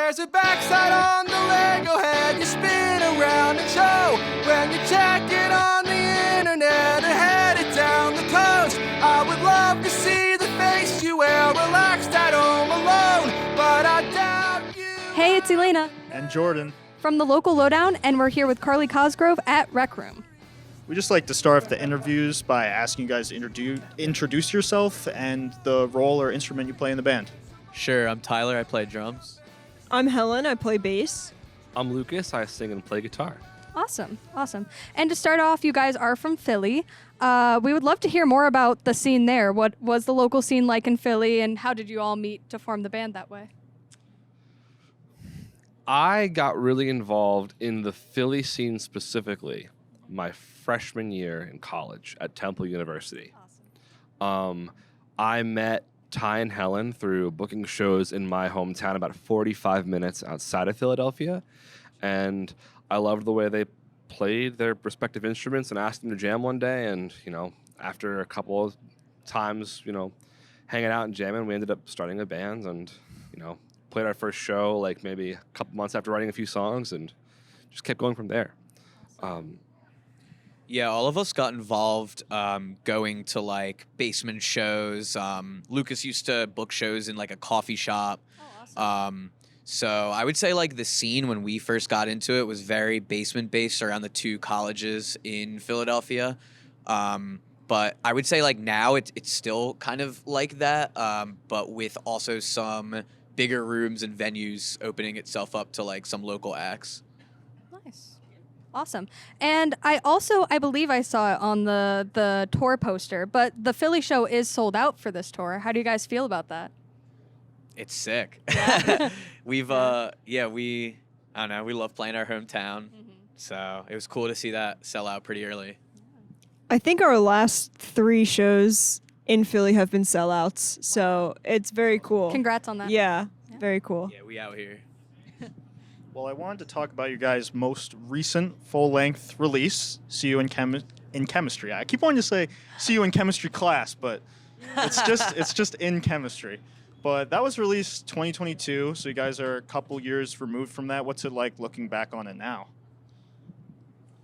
There's a backside on the Lego head you spin around and show when you check it on the internet or headed down the coast. I would love to see the face you wear relaxed at home alone, but I doubt you. Hey, it's Elena And Jordan. from the local lowdown, and we're here with Carly Cosgrove at Rec Room. We just like to start off the interviews by asking you guys to introduce yourself and the role or instrument you play in the band. Sure, I'm Tyler, I play drums. I'm Helen, I play bass. I'm Lucas, I sing and play guitar. Awesome. And to start off, you guys are from Philly. We would love to hear more about the scene there. What was the local scene like in Philly, and how did you all meet to form the band that way? I got really involved in the Philly scene specifically my freshman year in college at Temple University. Awesome. I met Ty and Helen through booking shows in my hometown about 45 minutes outside of Philadelphia, and I loved the way they played their respective instruments and asked them to jam one day, and, after a couple of times, hanging out and jamming, we ended up starting a band and, played our first show like maybe a couple months after writing a few songs and just kept going from there. Yeah, all of us got involved going to like basement shows. Lucas used to book shows in like a coffee shop. Oh, awesome. So I would say like the scene when we first got into it was very basement based around the two colleges in Philadelphia. But I would say like now it's still kind of like that, but with also some bigger rooms and venues opening itself up to like some local acts. Nice. Awesome. And I believe I saw it on the tour poster, but the Philly show is sold out for this tour. How do you guys feel about that? It's sick. Yeah. We love playing our hometown. Mm-hmm. So it was cool to see that sell out pretty early. I think our last 3 shows in Philly have been sellouts, so it's very cool. Congrats on that. Yeah, very cool. Yeah, we out here. Well, I wanted to talk about your guys' most recent full-length release, See You in Chemistry. I keep wanting to say See You in Chemistry Class, but it's just in chemistry. But that was released 2022, so you guys are a couple years removed from that. What's it like looking back on it now?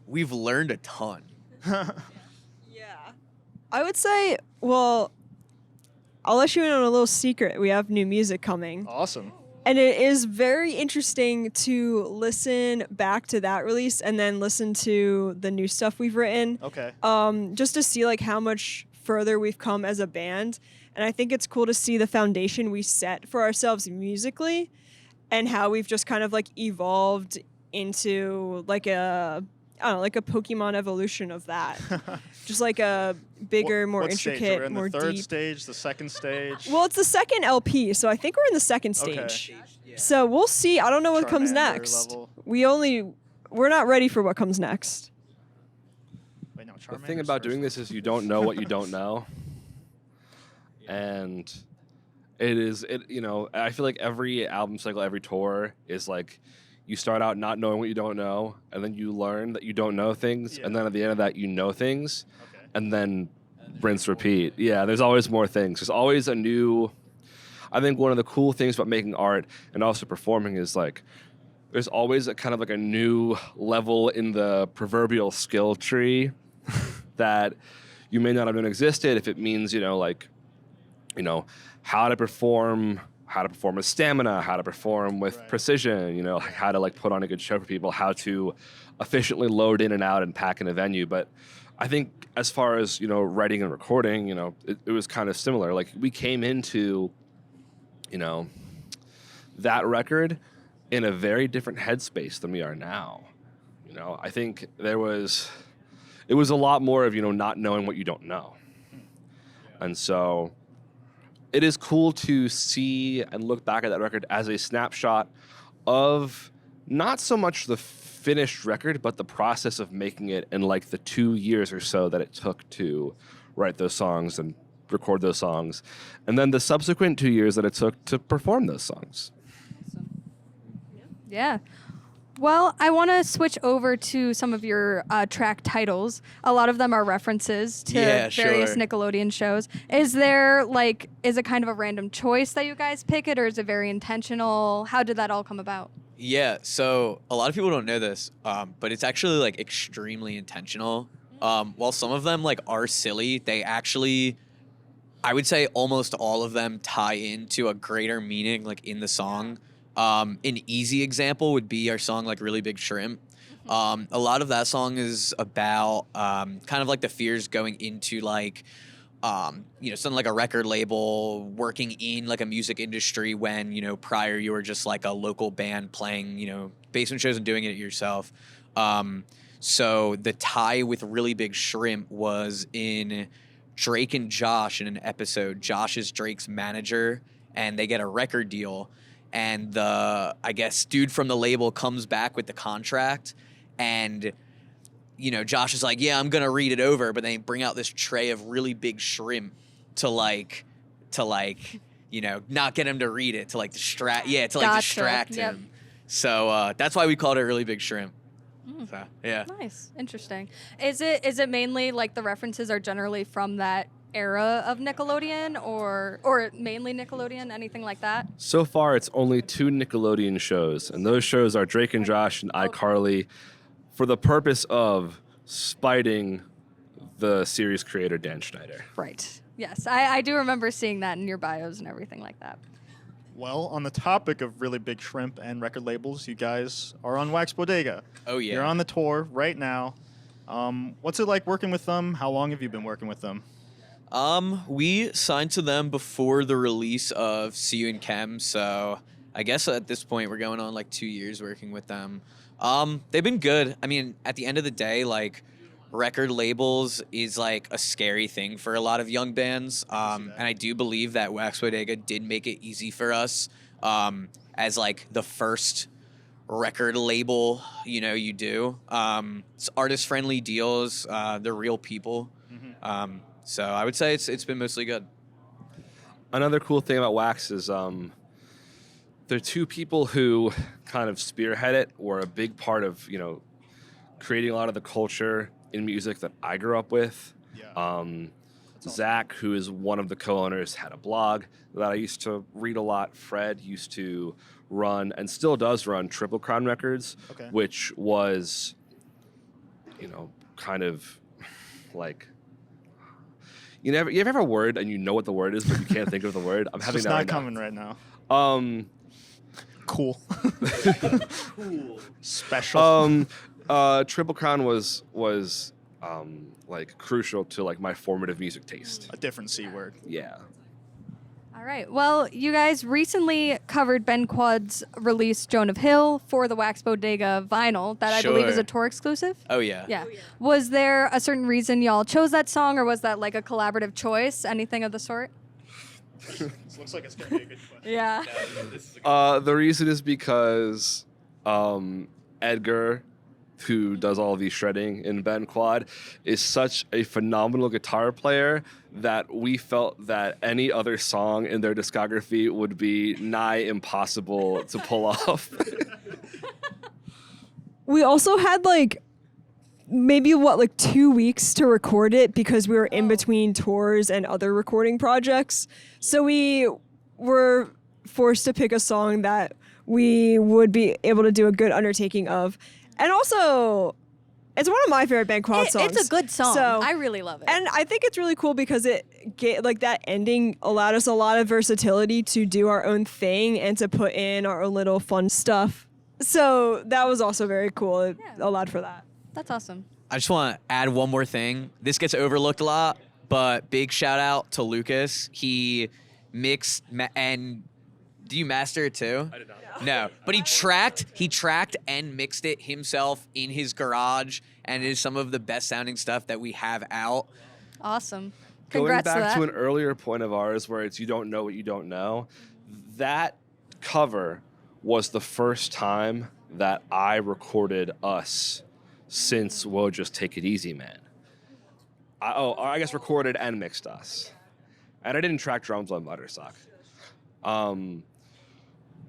We've learned a ton. Yeah. I would say, well, I'll let you in on a little secret. We have new music coming. Awesome. And it is very interesting to listen back to that release and then listen to the new stuff we've written. Okay. Just to see like how much further we've come as a band. And I think it's cool to see the foundation we set for ourselves musically and how we've just kind of like evolved into like a Pokemon evolution of that. Just like a bigger, more what intricate, stage? We're in more the third deep. stage, the second stage? Well, it's the second LP, so I think we're in the second stage. Okay. So we'll see. I don't know what comes Charmander next. level. We're not ready for what comes next. Wait, no, The thing Charmander's about first. doing this is you don't know what you don't know. And I feel like every album cycle, every tour is like you start out not knowing what you don't know, and then you learn that you don't know things, and then at the end of that you know things, Okay. and then rinse, repeat. Yeah, there's always more things. There's always a new... I think one of the cool things about making art and also performing is like there's always a kind of like a new level in the proverbial skill tree that you may not have known existed if it means, how to perform with stamina, how to perform with Right. precision, how to like put on a good show for people, how to efficiently load in and out and pack in a venue. But I think as far as, writing and recording, it was kind of similar. Like we came into, that record in a very different headspace than we are now. I think it was a lot more of, not knowing what you don't know. And so it is cool to see and look back at that record as a snapshot of not so much the finished record, but the process of making it in like the 2 years or so that it took to write those songs and record those songs, and then the subsequent 2 years that it took to perform those songs. Yeah. Well, I want to switch over to some of your track titles. A lot of them are references to Yeah, various sure. Nickelodeon shows. Is it kind of a random choice that you guys pick it, or is it very intentional? How did that all come about? Yeah, so a lot of people don't know this, but it's actually like extremely intentional. While some of them like are silly, they actually, I would say almost all of them tie into a greater meaning like in the song. An easy example would be our song like Really Big Shrimp. A lot of that song is about kind of like the fears going into like something like a record label, working in like a music industry when, prior you were just like a local band playing, basement shows and doing it yourself. So the tie with Really Big Shrimp was in Drake and Josh in an episode. Josh is Drake's manager and they get a record deal. And I guess, dude from the label comes back with the contract and Josh is like, yeah, I'm going to read it over. But they bring out this tray of really big shrimp to not get him to read it, to distract Gotcha. Yep. him. So that's why we called it Really Big Shrimp. So, yeah. Nice. Interesting. Is it mainly like the references are generally from that era of Nickelodeon or mainly Nickelodeon, anything like that? So far, it's only 2 Nickelodeon shows, and those shows are Drake and Josh and iCarly, for the purpose of spiting the series creator Dan Schneider. Right. Yes, I do remember seeing that in your bios and everything like that. Well, on the topic of Really Big Shrimp and record labels, you guys are on Wax Bodega. Oh, yeah. You're on the tour right now. What's it like working with them? How long have you been working with them? We signed to them before the release of See You in Chem, so I guess at this point we're going on like 2 years working with them. They've been good. I mean, at the end of the day, like record labels is like a scary thing for a lot of young bands. And I do believe that Wax Bodega did make it easy for us, as like the first record label, you do. It's artist friendly deals. They're real people. So I would say it's been mostly good. Another cool thing about Wax is they're 2 people who kind of spearhead it, were a big part of, creating a lot of the culture in music that I grew up with. Yeah. Zach, who is one of the co-owners, had a blog that I used to read a lot. Fred used to run, and still does run, Triple Crown Records, Okay. which was, kind of like... You have a word and you know what the word is, but you can't think of the word. I'm having It's that not right now. coming right now. Cool. Cool. Special. Triple Crown was like crucial to like my formative music taste. A different C word. Yeah. All right. Well, you guys recently covered Ben Quad's release Joan of Hill for the Wax Bodega vinyl that I believe is a Sure. tour exclusive. Oh, yeah. Yeah. Was there a certain reason y'all chose that song, or was that like a collaborative choice? Anything of the sort? This looks like it's going to be a good question. Yeah. The reason is because Edgar, who does all these shredding in Ben Quad, is such a phenomenal guitar player that we felt that any other song in their discography would be nigh impossible to pull off. We also had maybe 2 weeks to record it because we were in between tours and other recording projects. So we were forced to pick a song that we would be able to do a good undertaking of. And also, it's one of my favorite Ben Quad songs. It's a good song. So, I really love it. and I think it's really cool because it that ending allowed us a lot of versatility to do our own thing and to put in our own little fun stuff. So that was also very cool. It allowed for that. That's awesome. I just want to add one more thing. This gets overlooked a lot, but big shout out to Lucas. He mixed and do you master it too? I did not. No, but he tracked and mixed it himself in his garage, and it is some of the best sounding stuff that we have out. Awesome. Going Congrats to back that. to an earlier point of ours where it's you don't know what you don't know, that cover was the first time that I recorded us since Whoa, Just Take It Easy, Man. I guess recorded and mixed us. And I didn't track drums on Buttersock.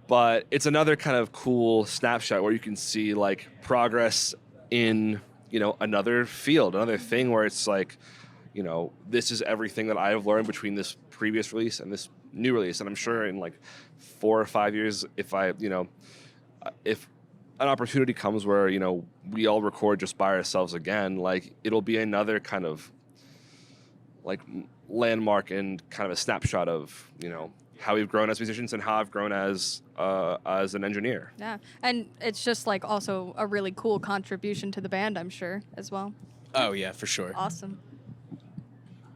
But it's another kind of cool snapshot where you can see like progress in, another field, another thing where it's like, this is everything that I've learned between this previous release and this new release. And I'm sure in like 4 or 5 years, if if an opportunity comes where, we all record just by ourselves again, like it'll be another kind of like landmark and kind of a snapshot of, how we've grown as musicians and how I've grown as an engineer. Yeah, and it's just like also a really cool contribution to the band, I'm sure, as well. Oh yeah, for sure. Awesome.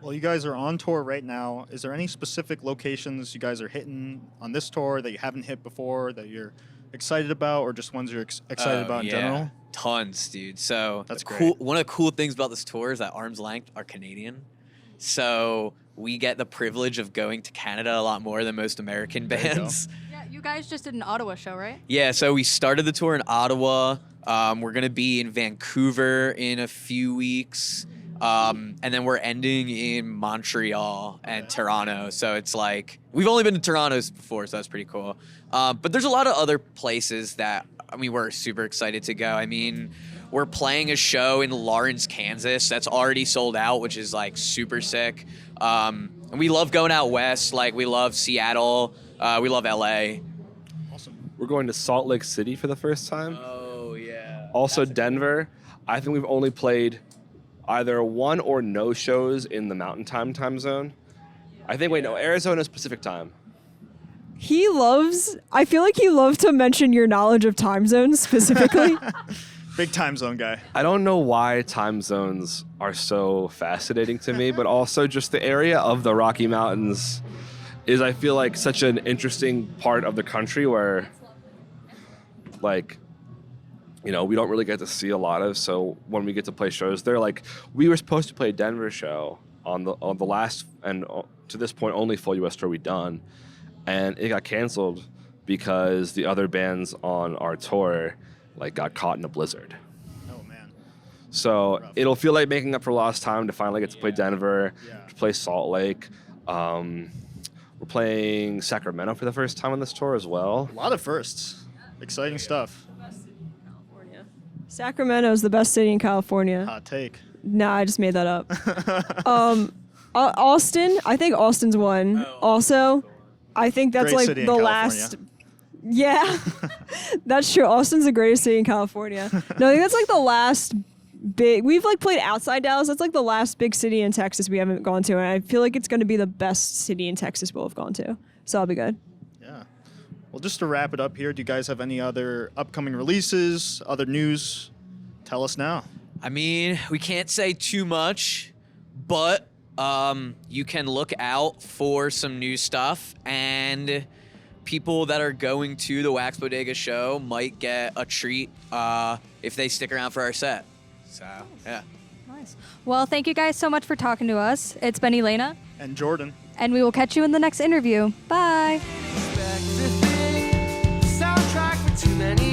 Well, you guys are on tour right now. Is there any specific locations you guys are hitting on this tour that you haven't hit before that you're excited about, or just ones you're excited about in general? Tons, dude. So That's cool. great. One of the cool things about this tour is that Arm's Length are Canadian. So we get the privilege of going to Canada a lot more than most American There you go. bands. Yeah, you guys just did an Ottawa show, right? Yeah, so we started the tour in Ottawa. We're going to be in Vancouver in a few weeks. And then we're ending in Montreal and Toronto. So it's like, we've only been to Toronto before, so that's pretty cool. But there's a lot of other places that, we're super excited to go. We're playing a show in Lawrence, Kansas that's already sold out, which is like super sick. And we love going out west. Like we love Seattle. We love LA. Awesome. We're going to Salt Lake City for the first time. Oh, yeah. Also Denver. I think we've only played either one or no shows in the Mountain time zone. Arizona's Pacific time. I feel like he loves to mention your knowledge of time zones specifically. Big time zone guy. I don't know why time zones are so fascinating to me, but also just the area of the Rocky Mountains is, I feel like, such an interesting part of the country where, like, we don't really get to see a lot of. So when we get to play shows there, like we were supposed to play a Denver show on the last and to this point only full US tour we've done, and it got canceled because the other bands on our tour like got caught in a blizzard. Oh man. So Rough. it'll feel like making up for lost time to finally get to play Denver, Yeah. to play Salt Lake. We're playing Sacramento for the first time on this tour as well. A lot of firsts. Exciting stuff. Sacramento is the best city in California. Hot take. Nah, I just made that up. Austin, I think Austin's one. Also, I think that's Great like city in the California. last. Yeah, that's true. Austin's the greatest city in California. No, I think that's like the last big. We've like played outside Dallas. That's like the last big city in Texas we haven't gone to, and I feel like it's going to be the best city in Texas we'll have gone to. So I'll be good. Yeah. Well, just to wrap it up here, do you guys have any other upcoming releases, other news? Tell us now. We can't say too much, but you can look out for some new stuff, and people that are going to the Wax Bodega show might get a treat if they stick around for our set. So, yeah. Nice. Well, thank you guys so much for talking to us. It's been Elena, And Jordan. and we will catch you in the next interview. Bye. Soundtrack for too many